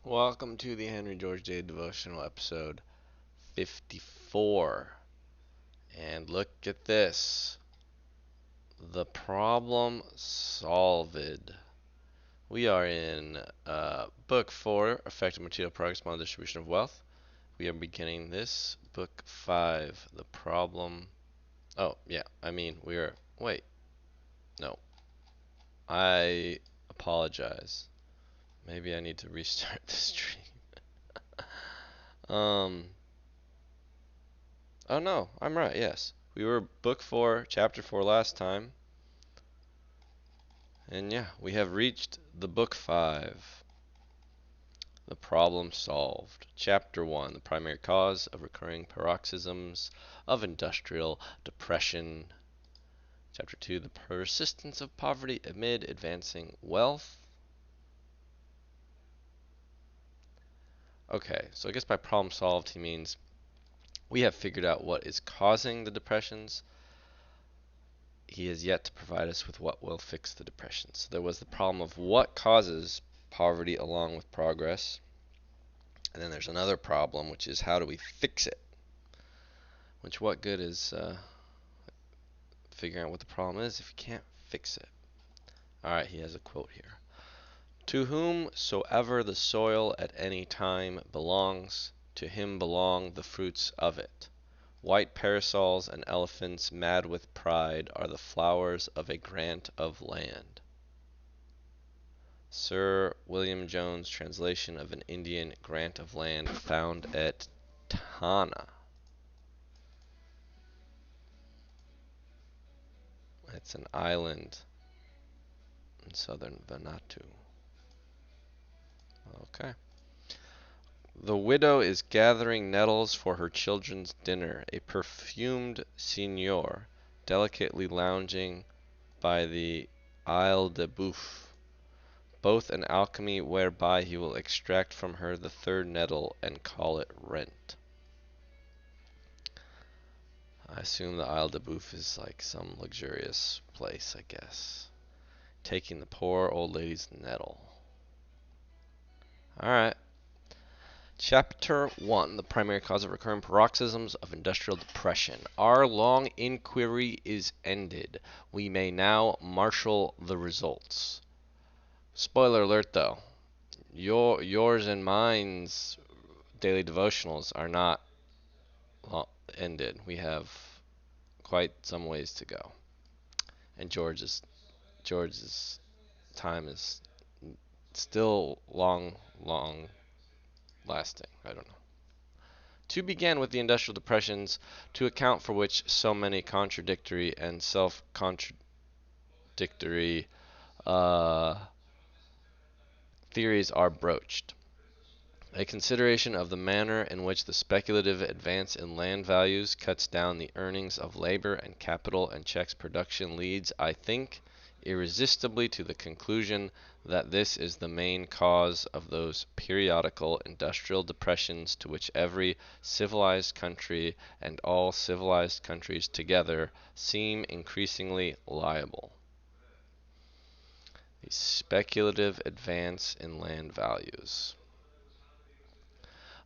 Welcome to the Henry George Day Devotional episode 54. And look at this. The problem solved. We are in book 4, Effective Material Progress Model Distribution of Wealth. We are beginning this book 5, the problem. Oh, yeah, we are. Wait, no. I apologize. Maybe I need to restart the stream. Um, Oh no, I'm right, yes. We were book 4, chapter 4 last time. And yeah, we have reached the book 5. The problem solved. Chapter 1, the primary cause of recurring paroxysms of industrial depression. Chapter 2, the persistence of poverty amid advancing wealth. Okay, so I guess by problem solved he means we have figured out what is causing the depressions. He has yet to provide us with what will fix the depression. So there was the problem of what causes poverty along with progress. And then there's another problem, which is how do we fix it? Which, what good is figuring out what the problem is if you can't fix it? Alright, he has a quote here. To whomsoever the soil at any time belongs, to him belong the fruits of it. White parasols and elephants mad with pride are the flowers of a grant of land. Sir William Jones' translation of an Indian grant of land found at Tana. It's an island in southern Vanuatu. Okay. The widow is gathering nettles for her children's dinner. A perfumed signor, delicately lounging by the Isle de Boeuf, both an alchemy whereby he will extract from her the third nettle and call it rent. I assume the Isle de Boeuf is like some luxurious place, I guess. Taking the poor old lady's nettle. Alright. Chapter 1, the primary cause of recurring paroxysms of industrial depression. Our long inquiry is ended. We may now marshal the results. Spoiler alert though. Yours and mine's daily devotionals are not ended. We have quite some ways to go. And George's time is still long lasting. I don't know. To begin with the industrial depressions, to account for which so many contradictory and self-contradictory theories are broached. A consideration of the manner in which the speculative advance in land values cuts down the earnings of labor and capital and checks production leads, I think, irresistibly to the conclusion that this is the main cause of those periodical industrial depressions to which every civilized country and all civilized countries together seem increasingly liable. The speculative advance in land values.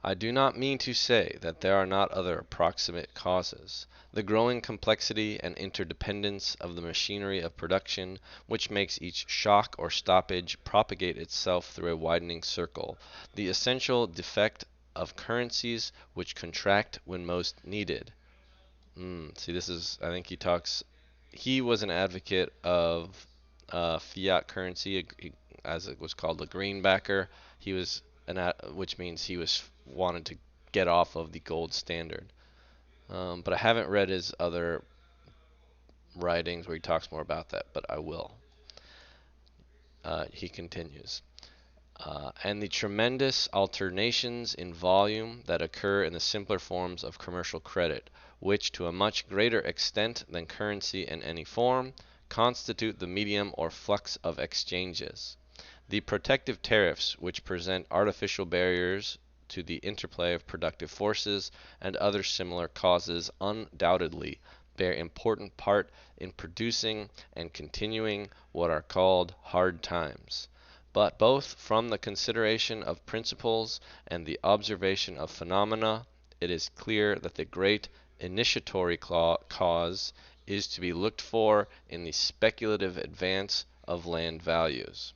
I do not mean to say that there are not other approximate causes. The growing complexity and interdependence of the machinery of production, which makes each shock or stoppage propagate itself through a widening circle. The essential defect of currencies which contract when most needed. See, this is, I think he was an advocate of fiat currency, as it was called, the greenbacker. He was which means he was wanted to get off of the gold standard. But I haven't read his other writings where he talks more about that, but I will. He continues. And the tremendous alternations in volume that occur in the simpler forms of commercial credit, which to a much greater extent than currency in any form, constitute the medium or flux of exchanges. The protective tariffs, which present artificial barriers to the interplay of productive forces, and other similar causes, undoubtedly bear important part in producing and continuing what are called hard times. but both from the consideration of principles and the observation of phenomena, it is clear that the great initiatory cause is to be looked for in the speculative advance of land values.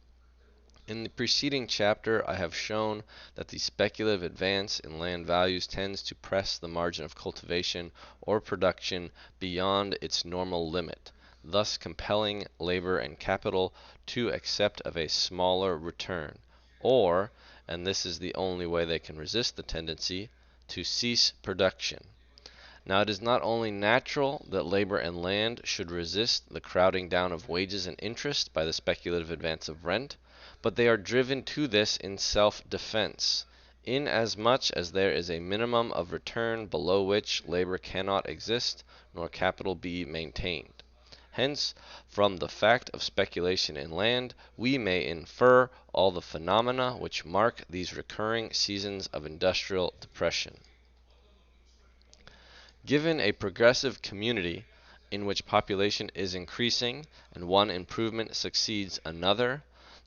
In the preceding chapter, I have shown that the speculative advance in land values tends to press the margin of cultivation or production beyond its normal limit, thus compelling labor and capital to accept of a smaller return, or, and this is the only way they can resist the tendency, to cease production. Now, it is not only natural that labor and land should resist the crowding down of wages and interest by the speculative advance of rent, but they are driven to this in self-defense, inasmuch as there is a minimum of return below which labor cannot exist nor capital be maintained. Hence, from the fact of speculation in land, we may infer all the phenomena which mark these recurring seasons of industrial depression. Given a progressive community in which population is increasing and one improvement succeeds another,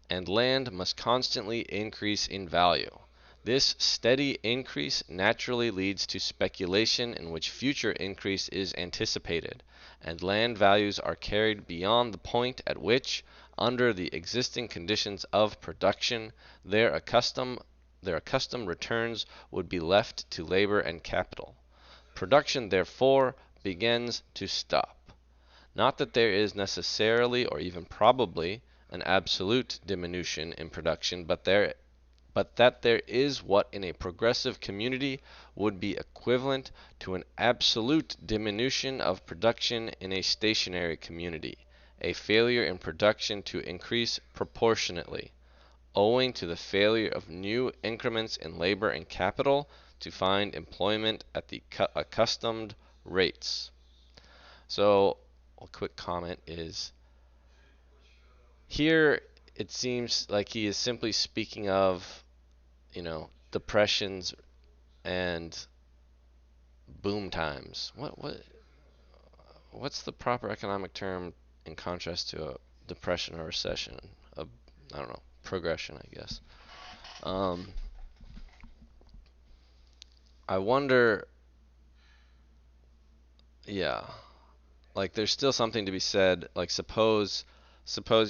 and land must constantly increase in value, this steady increase naturally leads to speculation in which future increase is anticipated, and land values are carried beyond the point at which, under the existing conditions of production, their accustomed returns would be left to labor and capital. Production, therefore, begins to stop. Not that there is necessarily or even probably an absolute diminution in production, but that there is what in a progressive community would be equivalent to an absolute diminution of production in a stationary community, a failure in production to increase proportionately, owing to the failure of new increments in labor and capital to find employment at the accustomed rates. So, a quick comment is here it seems like he is simply speaking of, depressions and boom times. What's the proper economic term in contrast to a depression or recession? I don't know, progression, I guess. I wonder, yeah, like there's still something to be said. Like suppose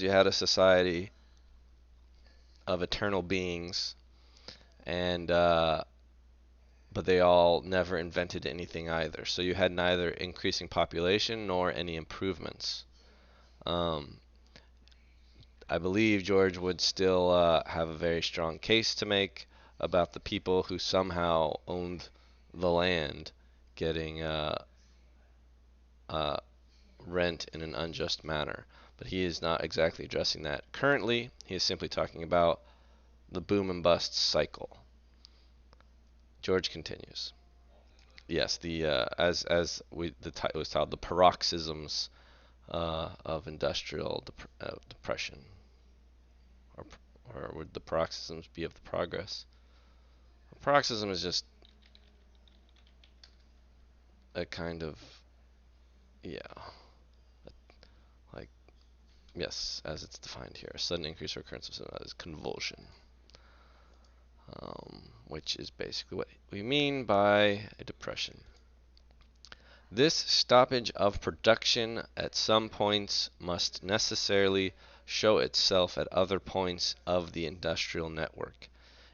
you had a society of eternal beings, and but they all never invented anything either. So you had neither increasing population nor any improvements. Um, I believe George would still have a very strong case to make about the people who somehow owned the land getting uh, rent in an unjust manner. But he is not exactly addressing that. Currently, he is simply talking about the boom and bust cycle. George continues. Yes, the it was titled the Paroxysms of Industrial Depression, or would the paroxysms be of the progress? A paroxysm is just a kind of, yeah, like, yes, as it's defined here, a sudden increase or occurrence of something that is convulsion, which is basically what we mean by a depression. This stoppage of production at some points must necessarily show itself at other points of the industrial network,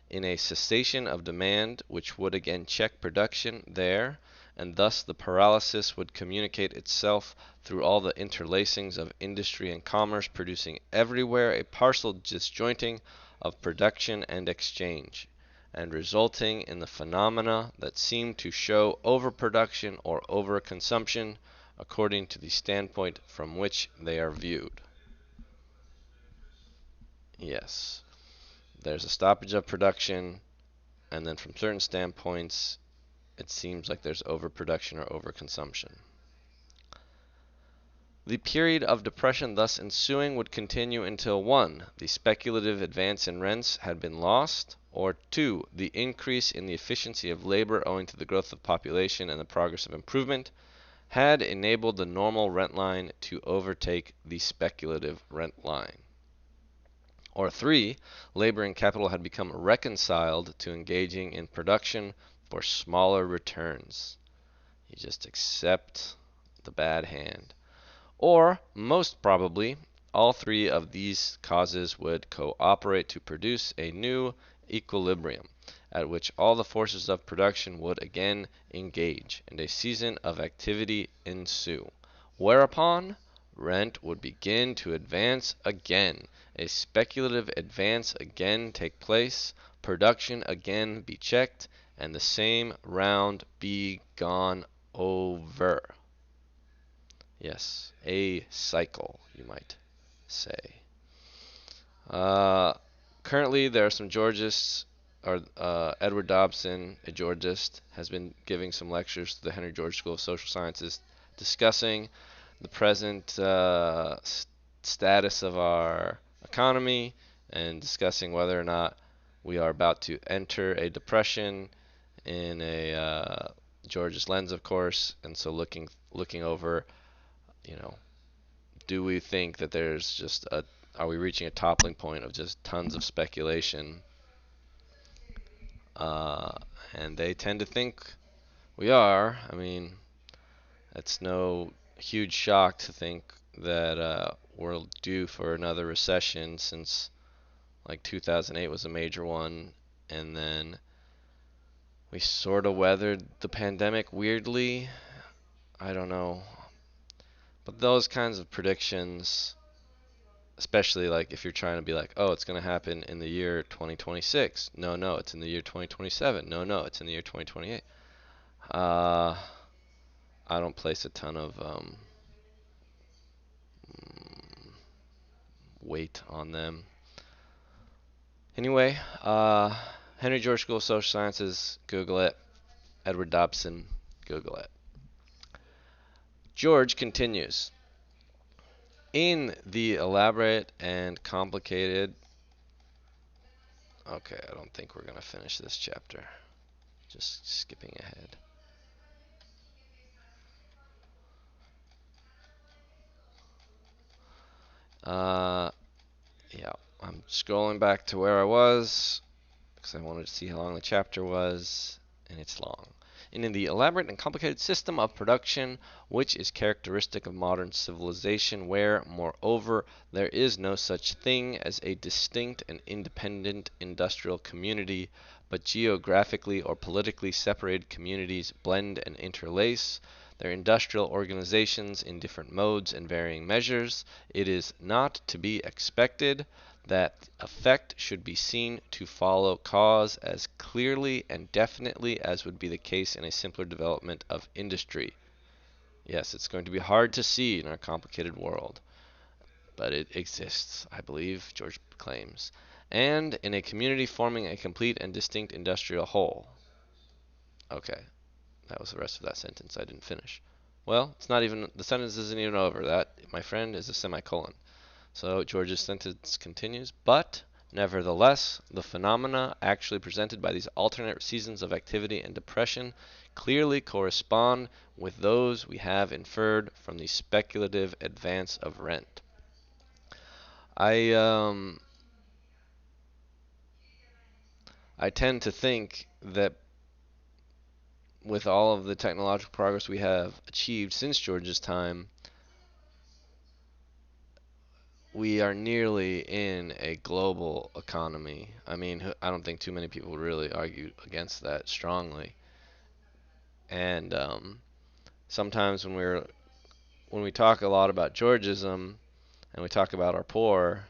in a cessation of demand which would again check production there, and thus the paralysis would communicate itself through all the interlacings of industry and commerce, producing everywhere a partial disjointing of production and exchange, and resulting in the phenomena that seem to show overproduction or overconsumption according to the standpoint from which they are viewed. Yes, there's a stoppage of production, and then from certain standpoints, it seems like there's overproduction or overconsumption. The period of depression thus ensuing would continue until 1. The speculative advance in rents had been lost, or 2. The increase in the efficiency of labor owing to the growth of population and the progress of improvement had enabled the normal rent line to overtake the speculative rent line. Or 3, labor and capital had become reconciled to engaging in production for smaller returns. You just accept the bad hand. Or, most probably, all 3 of these causes would cooperate to produce a new equilibrium, at which all the forces of production would again engage, and a season of activity ensue. Whereupon, rent would begin to advance again, a speculative advance again take place, production again be checked, and the same round be gone over. Yes, a cycle, you might say. Uh, Currently, there are some Georgists, or Edward Dobson, a Georgist, has been giving some lectures to the Henry George School of Social Sciences discussing the present status of our economy and discussing whether or not we are about to enter a depression in a Georgist lens, of course, and so looking over, you know, do we think that there's just are we reaching a toppling point of just tons of speculation? Uh, and they tend to think we are. I mean, it's no huge shock to think that we're due for another recession since like 2008 was a major one, and then we sort of weathered the pandemic weirdly. I don't know. But those kinds of predictions, especially like if you're trying to be like, oh, it's going to happen in the year 2026. No, no, it's in the year 2027. No, no, it's in the year 2028. Uh, I don't place a ton of weight on them. Anyway, Henry George School of Social Sciences, Google it. Edward Dobson, Google it. George continues. In the elaborate and complicated. Okay, I don't think we're going to finish this chapter. Just skipping ahead. Yeah, I'm scrolling back to where I was because I wanted to see how long the chapter was, and it's long. And in the elaborate and complicated system of production which is characteristic of modern civilization, where, moreover, there is no such thing as a distinct and independent industrial community, but geographically or politically separated communities blend and interlace their industrial organizations in different modes and varying measures, it is not to be expected that effect should be seen to follow cause as clearly and definitely as would be the case in a simpler development of industry. Yes, it's going to be hard to see in our complicated world, but it exists, I believe, George claims, and in a community forming a complete and distinct industrial whole. Okay, that was the rest of that sentence I didn't finish. Well, it's not even, the sentence isn't even over. That, my friend, is a semicolon. So George's sentence continues, but nevertheless, the phenomena actually presented by these alternate seasons of activity and depression clearly correspond with those we have inferred from the speculative advance of rent. I I tend to think that with all of the technological progress we have achieved since George's time, we are nearly in a global economy. I mean, I don't think too many people would really argue against that strongly. And sometimes when we talk a lot about Georgism and we talk about our poor,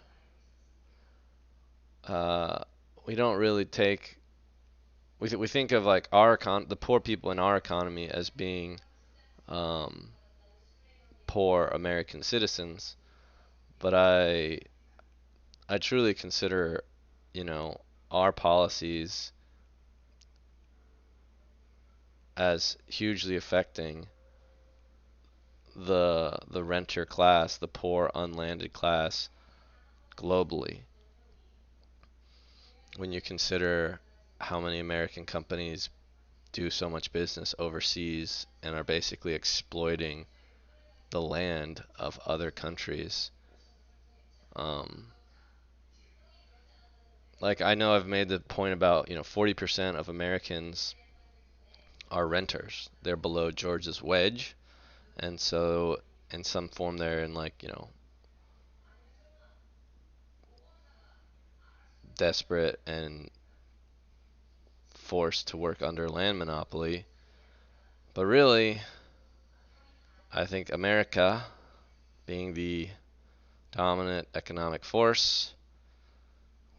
uh, we don't really take we think of like the poor people in our economy as being um, poor American citizens, but I truly consider, you know, our policies as hugely affecting the renter class, the poor unlanded class globally. When you consider how many American companies do so much business overseas and are basically exploiting the land of other countries, um, like I know I've made the point about, 40% of Americans are renters. They're below George's wedge, and so in some form they're in like, desperate and forced to work under land monopoly. But really, I think America, being the dominant economic force,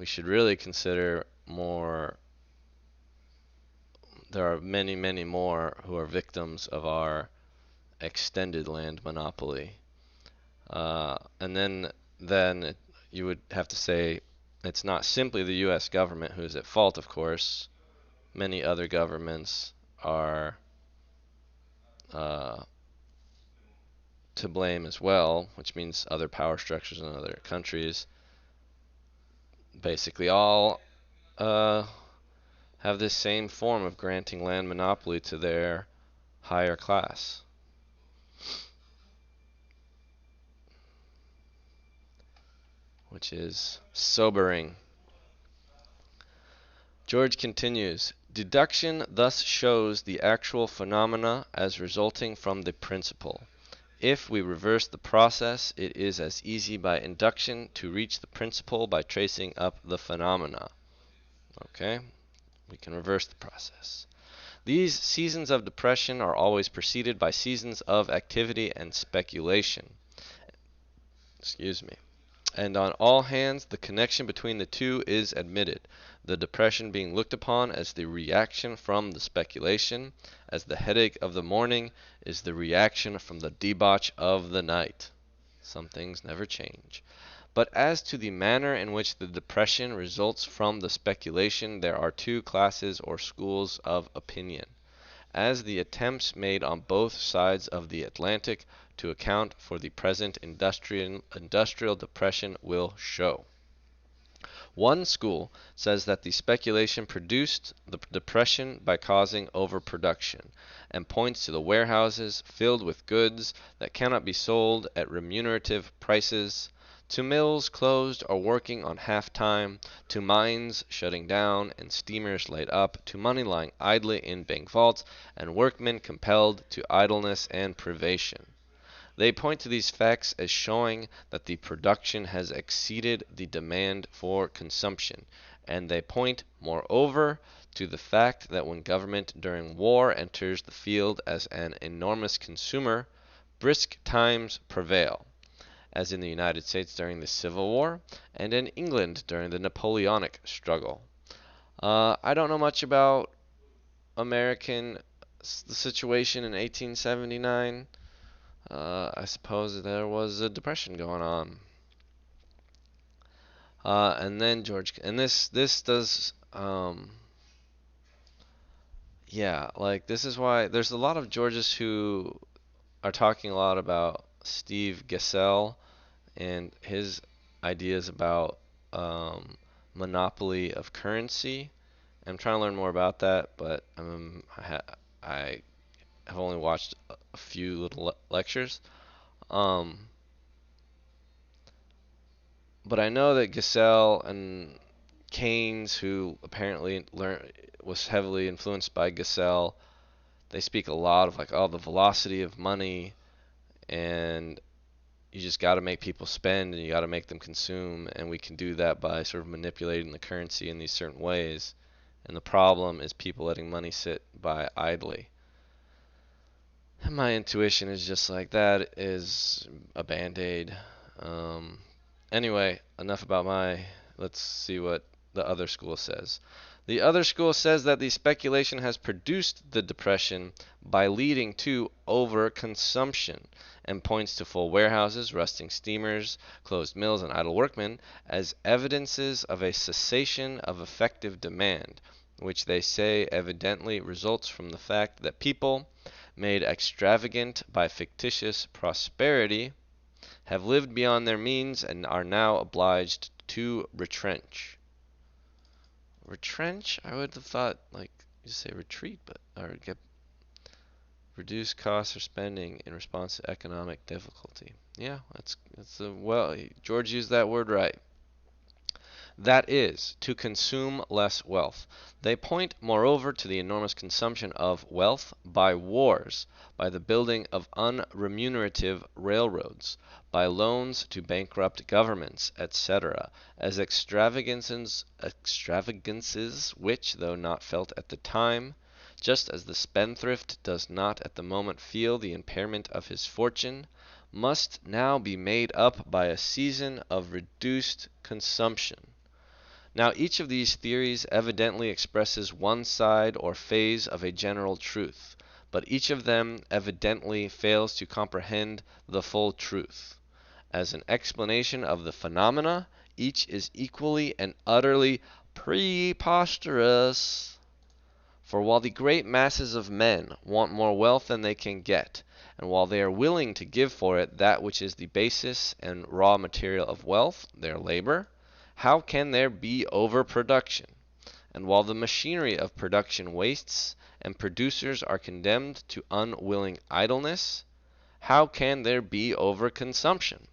we should really consider more. There are many, many more who are victims of our extended land monopoly. And then you would have to say it's not simply the U.S. government who is at fault, of course. Many other governments are uh, to blame as well, which means other power structures in other countries basically all uh, have this same form of granting land monopoly to their higher class, which is sobering. George continues, deduction thus shows the actual phenomena as resulting from the principle. If we reverse the process, it is as easy by induction to reach the principle by tracing up the phenomena. Okay, we can reverse the process. These seasons of depression are always preceded by seasons of activity and speculation. Excuse me. And on all hands, the connection between the two is admitted, the depression being looked upon as the reaction from the speculation, as the headache of the morning is the reaction from the debauch of the night. Some things never change. But as to the manner in which the depression results from the speculation, there are two classes or schools of opinion. As the attempts made on both sides of the Atlantic to account for the present industrial depression will show. One school says that the speculation produced the depression by causing overproduction, and points to the warehouses filled with goods that cannot be sold at remunerative prices, to mills closed or working on half time, to mines shutting down and steamers laid up, to money lying idly in bank vaults, and workmen compelled to idleness and privation. They point to these facts as showing that the production has exceeded the demand for consumption, and they point, moreover, to the fact that when government during war enters the field as an enormous consumer, brisk times prevail, as in the United States during the Civil War and in England during the Napoleonic struggle. I don't know much about American the situation in 1879. I suppose there was a depression going on. And then George, and this does, yeah, like this is why there's a lot of Georgists who are talking a lot about Steve Gesell and his ideas about monopoly of currency. I'm trying to learn more about that, but I have only watched a few little lectures. Um, but I know that Gesell and Keynes, who apparently was heavily influenced by Gesell, they speak a lot of like, oh, the velocity of money, and you just got to make people spend and you got to make them consume, and we can do that by sort of manipulating the currency in these certain ways. And the problem is people letting money sit by idly. And my intuition is just like that is a band-aid. Um, anyway, enough about my. Let's see what the other school says. The other school says that the speculation has produced the depression by leading to overconsumption, and points to full warehouses, rusting steamers, closed mills, and idle workmen as evidences of a cessation of effective demand, which they say evidently results from the fact that people, made extravagant by fictitious prosperity, have lived beyond their means and are now obliged to retrench. Retrench? I would have thought like you say retreat, but or get reduce costs or spending in response to economic difficulty. Yeah, that's a well. George used that word right. that is, to consume less wealth. They point, moreover, to the enormous consumption of wealth by wars, by the building of unremunerative railroads, by loans to bankrupt governments, etc., as extravagances which, though not felt at the time, just as the spendthrift does not at the moment feel the impairment of his fortune, must now be made up by a season of reduced consumption. Now each of these theories evidently expresses one side or phase of a general truth, but each of them evidently fails to comprehend the full truth. As an explanation of the phenomena, each is equally and utterly preposterous. For while the great masses of men want more wealth than they can get, and while they are willing to give for it that which is the basis and raw material of wealth, their labor, how can there be overproduction? And while the machinery of production wastes, and producers are condemned to unwilling idleness, how can there be overconsumption?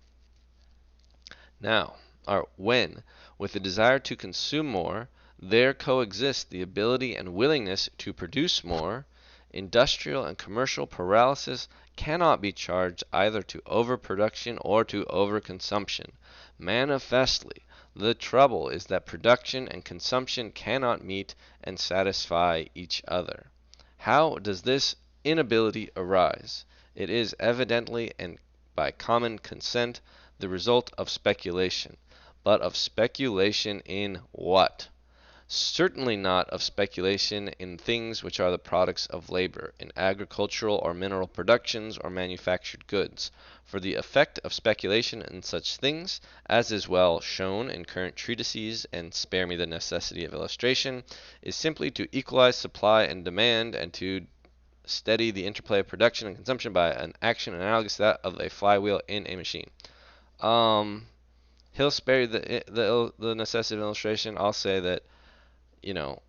Now, or when, with the desire to consume more, there coexist the ability and willingness to produce more, industrial and commercial paralysis cannot be charged either to overproduction or to overconsumption. Manifestly, the trouble is that production and consumption cannot meet and satisfy each other. How does this inability arise? It is evidently and by common consent the result of speculation. But of speculation in what? Certainly not of speculation in things which are the products of labor, in agricultural or mineral productions or manufactured goods. For the effect of speculation in such things, as is well shown in current treatises, and spare me the necessity of illustration, is simply to equalize supply and demand, and to steady the interplay of production and consumption by an action analogous to that of a flywheel in a machine. He'll spare you the necessity of illustration. I'll say that, you know,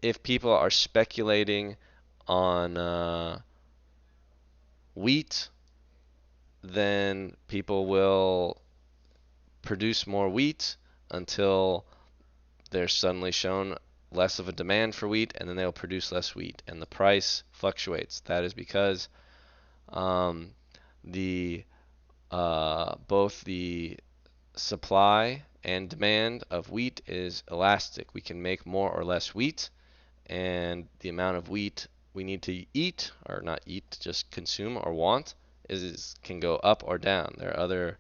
if people are speculating on wheat, then people will produce more wheat until there's suddenly shown less of a demand for wheat, and then they'll produce less wheat, and the price fluctuates. That is because the both the supply and demand of wheat is elastic. We can make more or less wheat, and the amount of wheat we need to eat, or not eat, just consume or want, can go up or down. There are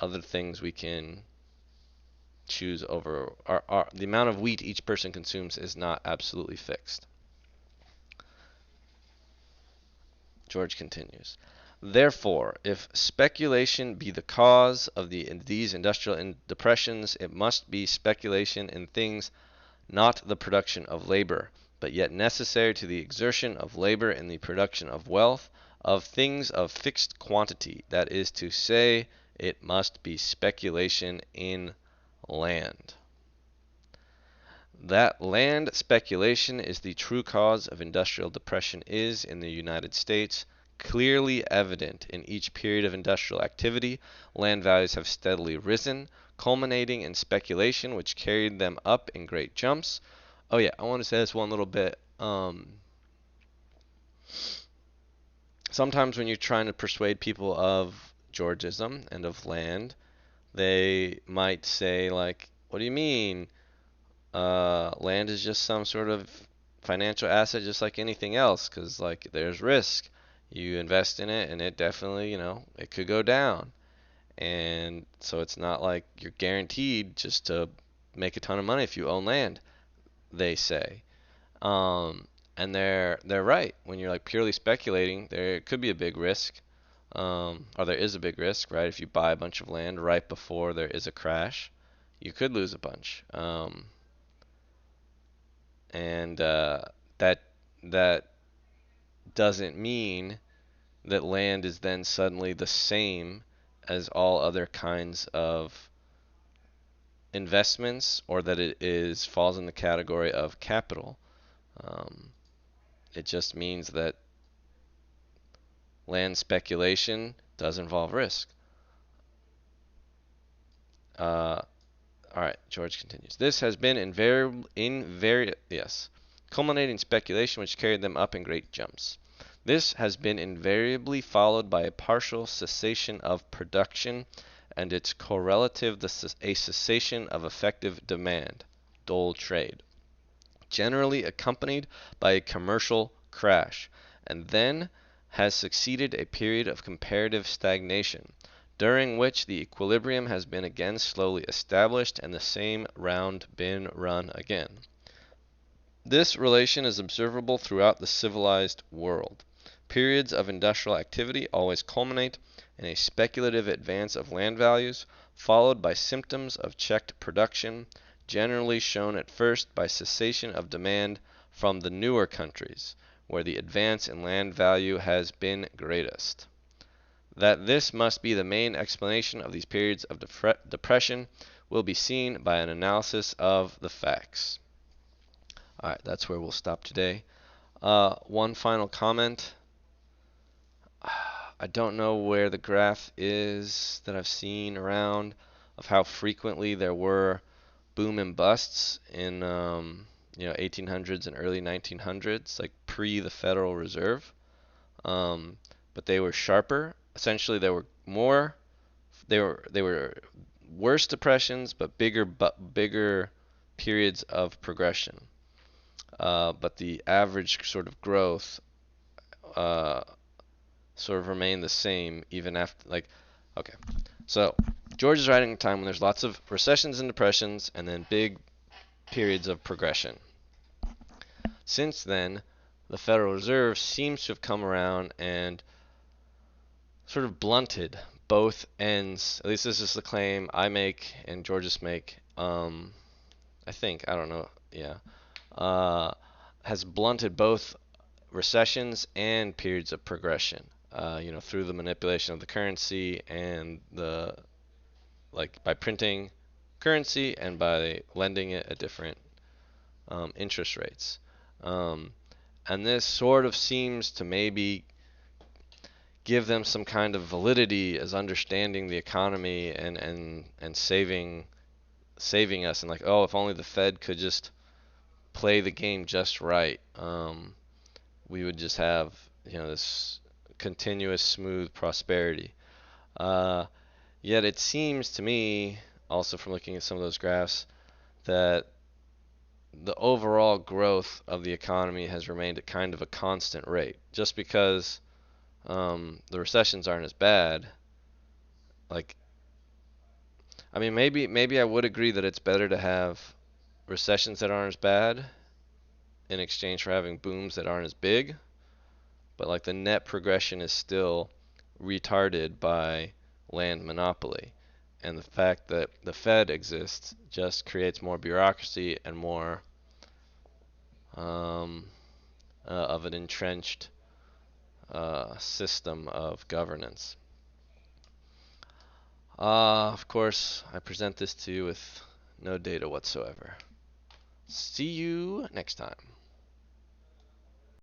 other things we can choose over. The amount of wheat each person consumes is not absolutely fixed. George continues. Therefore, if speculation be the cause of these industrial depressions, it must be speculation in things not the production of labor, but yet necessary to the exertion of labor in the production of wealth, of things of fixed quantity. That is to say, it must be speculation in land. That land speculation is the true cause of industrial depression is, in the United States, clearly evident. In each period of industrial activity, land values have steadily risen, culminating in speculation, which carried them up in great jumps. Oh yeah, I want to say this one little bit. Sometimes when you're trying to persuade people of Georgism and of land, they might say, like, what do you mean? Land is just some sort of financial asset just like anything else, because like there's risk. You invest in it and it definitely, it could go down. And so it's not like you're guaranteed just to make a ton of money if you own land, they say. And they're right. When you're like purely speculating, there could be a big risk. Or there is a big risk, right? If you buy a bunch of land right before there is a crash, you could lose a bunch. And that doesn't mean that land is then suddenly the same as all other kinds of investments, or that it falls in the category of capital. It just means that land speculation does involve risk. All right, George continues. This has been culminating speculation which carried them up in great jumps. This has been invariably followed by a partial cessation of production and its correlative, a cessation of effective demand, dull trade, generally accompanied by a commercial crash, and then has succeeded a period of comparative stagnation, during which the equilibrium has been again slowly established and the same round been run again. This relation is observable throughout the civilized world. Periods of industrial activity always culminate in a speculative advance of land values, followed by symptoms of checked production, generally shown at first by cessation of demand from the newer countries, where the advance in land value has been greatest. That this must be the main explanation of these periods of depression will be seen by an analysis of the facts. Alright, that's where we'll stop today. One final comment. I don't know where the graph is that I've seen around of how frequently there were boom and busts in 1800s and early 1900s, like pre the Federal Reserve. But they were sharper. Essentially, there were more. They were worse depressions, but bigger periods of progression. But the average sort of growth uh, sort of remained the same even after, like, okay. So George is writing a time when there's lots of recessions and depressions and then big periods of progression. Since then, the Federal Reserve seems to have come around and sort of blunted both ends. At least this is the claim I make and Georgist make. I think, I don't know, yeah. Has blunted both recessions and periods of progression, through the manipulation of the currency and by printing currency and by lending it at different interest rates. And this sort of seems to maybe give them some kind of validity as understanding the economy and saving us, and like, oh, if only the Fed could just play the game just right, we would just have this continuous smooth prosperity. Yet it seems to me, also from looking at some of those graphs, that the overall growth of the economy has remained at kind of a constant rate. Just because the recessions aren't as bad, like, I mean, maybe I would agree that it's better to have recessions that aren't as bad in exchange for having booms that aren't as big, but like the net progression is still retarded by land monopoly. And the fact that the Fed exists just creates more bureaucracy and more of an entrenched system of governance. Of course, I present this to you with no data whatsoever. See you next time.